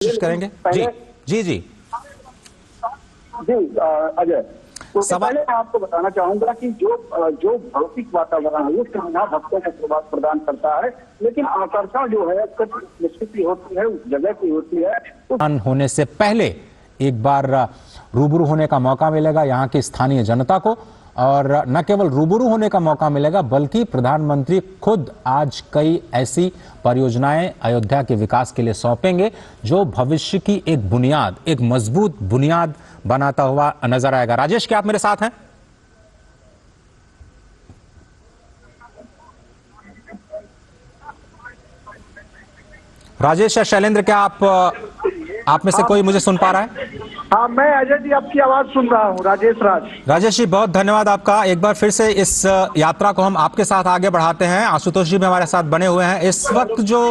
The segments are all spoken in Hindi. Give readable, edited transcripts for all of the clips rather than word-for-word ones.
कोशिश करेंगे जी जी जी जी अजय, तो पहले मैं आपको बताना चाहूंगा कि जो भौतिक वातावरण है वो श्रद्धा भक्तों को प्रभाव प्रदान करता है, लेकिन आकर्षण जो है निश्चित होती है उस जगह की होती है। होने से पहले एक बार रूबरू होने का मौका मिलेगा यहाँ की स्थानीय जनता को, और न केवल रूबरू होने का मौका मिलेगा बल्कि प्रधानमंत्री खुद आज कई ऐसी परियोजनाएं अयोध्या के विकास के लिए सौंपेंगे जो भविष्य की एक बुनियाद, एक मजबूत बुनियाद बनाता हुआ नजर आएगा। राजेश, क्या आप मेरे साथ हैं? राजेश या शैलेंद्र, क्या आप में से कोई मुझे सुन पा रहा है? हाँ, मैं अजय जी आपकी आवाज सुन रहा हूँ। राजेश जी, बहुत धन्यवाद आपका। एक बार फिर से इस यात्रा को हम आपके साथ आगे बढ़ाते हैं। आशुतोष जी भी हमारे साथ बने हुए हैं इस वक्त। जो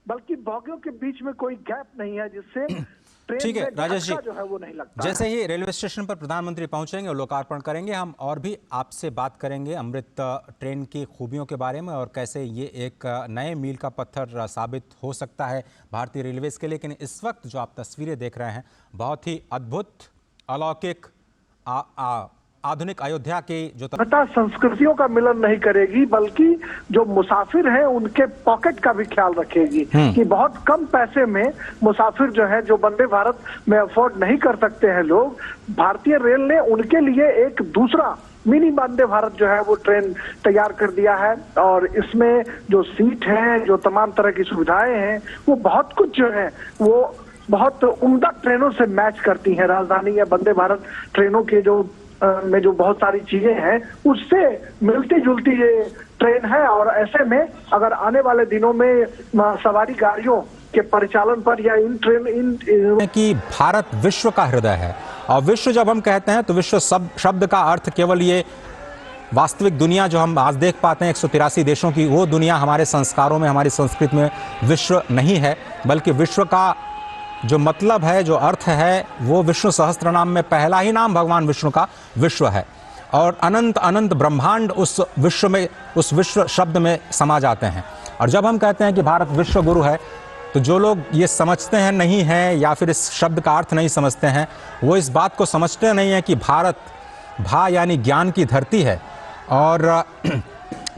बल्कि बोगियों के बीच में कोई गैप नहीं है जिससे ठीक है राजेश जी, जो है वो नहीं लगता। जैसे ही रेलवे स्टेशन पर प्रधानमंत्री पहुंचेंगे और लोकार्पण करेंगे, हम और भी आपसे बात करेंगे अमृत ट्रेन की खूबियों के बारे में और कैसे ये एक नए मील का पत्थर साबित हो सकता है भारतीय रेलवेज के लिए। लेकिन इस वक्त जो आप तस्वीरें देख रहे हैं, बहुत ही अद्भुत, अलौकिक, आधुनिक अयोध्या की जो संस्कृतियों का मिलन नहीं करेगी, बल्कि जो मुसाफिर हैं उनके पॉकेट का भी ख्याल रखेगी कि बहुत कम पैसे में मुसाफिर जो है, जो वंदे भारत में अफोर्ड नहीं कर सकते हैं लोग, भारतीय रेल ने उनके लिए एक दूसरा मिनी वंदे भारत जो है वो ट्रेन तैयार कर दिया है। और इसमें जो सीट है, जो तमाम तरह की सुविधाएं हैं, वो बहुत कुछ जो है वो बहुत उम्दा ट्रेनों से मैच करती हैं। राजधानी या वंदे भारत ट्रेनों के में जो बहुत सारी चीजें हैं उससे मिलती जुलती ये ट्रेन है। और ऐसे में अगर आने वाले दिनों में सवारी गाड़ियों के परिचालन पर या इन ट्रेन कि भारत विश्व का हृदय है, और विश्व जब हम कहते हैं तो विश्व शब्द का अर्थ केवल ये वास्तविक दुनिया जो हम आज देख पाते हैं 183 देशों की, वो दुनिया हमारे संस्कारों में, हमारी संस्कृति में विश्व नहीं है, बल्कि विश्व का जो मतलब है, जो अर्थ है, वो विष्णु सहस्त्र नाम में पहला ही नाम भगवान विष्णु का विश्व है। और अनंत अनंत ब्रह्मांड उस विश्व में, उस विश्व शब्द में समा जाते हैं। और जब हम कहते हैं कि भारत विश्व गुरु है, तो जो लोग ये समझते हैं नहीं है या फिर इस शब्द का अर्थ नहीं समझते हैं, वो इस बात को समझते नहीं है कि भारत भा यानी ज्ञान की धरती है, और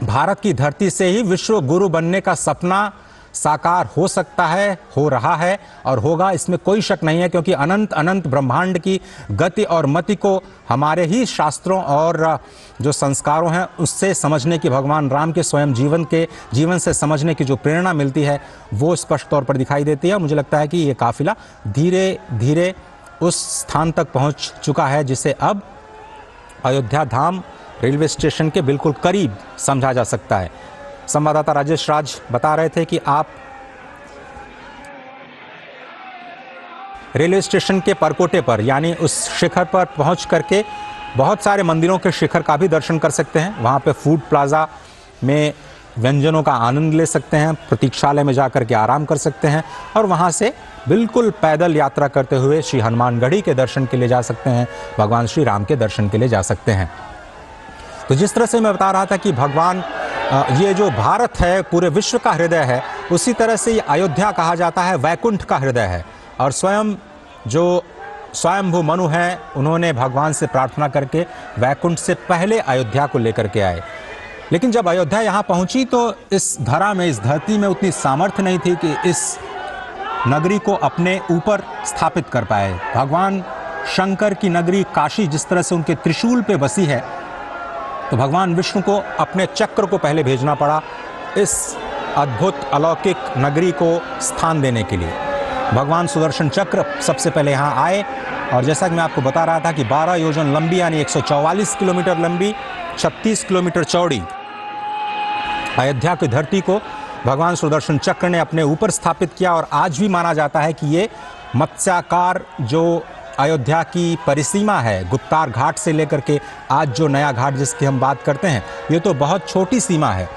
भारत की धरती से ही विश्व गुरु बनने का सपना साकार हो सकता है, हो रहा है और होगा, इसमें कोई शक नहीं है। क्योंकि अनंत अनंत ब्रह्मांड की गति और मति को हमारे ही शास्त्रों और जो संस्कारों हैं उससे समझने की, भगवान राम के स्वयं जीवन से समझने की जो प्रेरणा मिलती है वो स्पष्ट तौर पर दिखाई देती है। मुझे लगता है कि ये काफिला धीरे धीरे उस स्थान तक पहुंच चुका है जिसे अब अयोध्या धाम रेलवे स्टेशन के बिल्कुल करीब समझा जा सकता है। संवाददाता राजेश राज बता रहे थे कि आप रेलवे स्टेशन के परकोटे पर, यानी उस शिखर पर पहुंच करके बहुत सारे मंदिरों के शिखर का भी दर्शन कर सकते हैं। वहां पे फूड प्लाजा में व्यंजनों का आनंद ले सकते हैं, प्रतीक्षालय में जाकर के आराम कर सकते हैं, और वहां से बिल्कुल पैदल यात्रा करते हुए श्री हनुमानगढ़ी के दर्शन के लिए जा सकते हैं, भगवान श्री राम के दर्शन के लिए जा सकते हैं। तो जिस तरह से मैं बता रहा था कि भगवान, ये जो भारत है पूरे विश्व का हृदय है, उसी तरह से ये अयोध्या कहा जाता है वैकुंठ का हृदय है। और स्वयं जो स्वयंभू मनु हैं, उन्होंने भगवान से प्रार्थना करके वैकुंठ से पहले अयोध्या को लेकर के आए। लेकिन जब अयोध्या यहाँ पहुँची तो इस धरा में, इस धरती में उतनी सामर्थ्य नहीं थी कि इस नगरी को अपने ऊपर स्थापित कर पाए। भगवान शंकर की नगरी काशी जिस तरह से उनके त्रिशूल पे बसी है, तो भगवान विष्णु को अपने चक्र को पहले भेजना पड़ा इस अद्भुत अलौकिक नगरी को स्थान देने के लिए। भगवान सुदर्शन चक्र सबसे पहले यहाँ आए, और जैसा कि मैं आपको बता रहा था कि 12 योजन लंबी यानी 144 किलोमीटर लंबी, 36 किलोमीटर चौड़ी अयोध्या की धरती को भगवान सुदर्शन चक्र ने अपने ऊपर स्थापित किया। और आज भी माना जाता है कि ये मत्स्याकार जो अयोध्या की परिसीमा है, गुप्तार घाट से लेकर के आज जो नया घाट जिसकी हम बात करते हैं, ये तो बहुत छोटी सीमा है।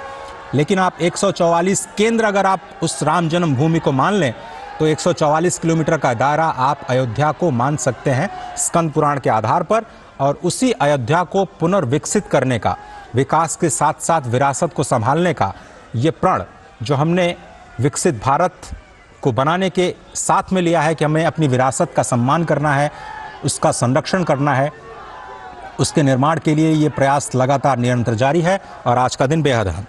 लेकिन आप 144 केंद्र अगर आप उस राम जन्मभूमि को मान लें तो 144 किलोमीटर का दायरा आप अयोध्या को मान सकते हैं स्कंद पुराण के आधार पर। और उसी अयोध्या को पुनर्विकसित करने का, विकास के साथ साथ विरासत को संभालने का ये प्रण जो हमने विकसित भारत को बनाने के साथ में लिया है कि हमें अपनी विरासत का सम्मान करना है, उसका संरक्षण करना है। उसके निर्माण के लिए ये प्रयास लगातार निरंतर जारी है और आज का दिन बेहद अहम।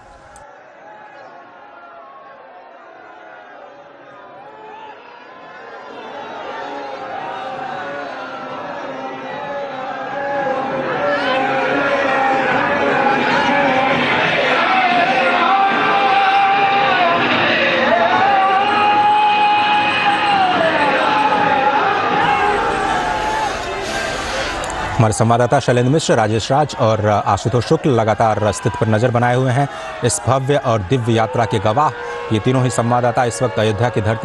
हमारे संवाददाता शैलेंद्र मिश्र, राजेश राज और आशुतोष शुक्ल लगातार स्थिति पर नजर बनाए हुए हैं। इस भव्य और दिव्य यात्रा के गवाह ये तीनों ही संवाददाता इस वक्त अयोध्या की धरती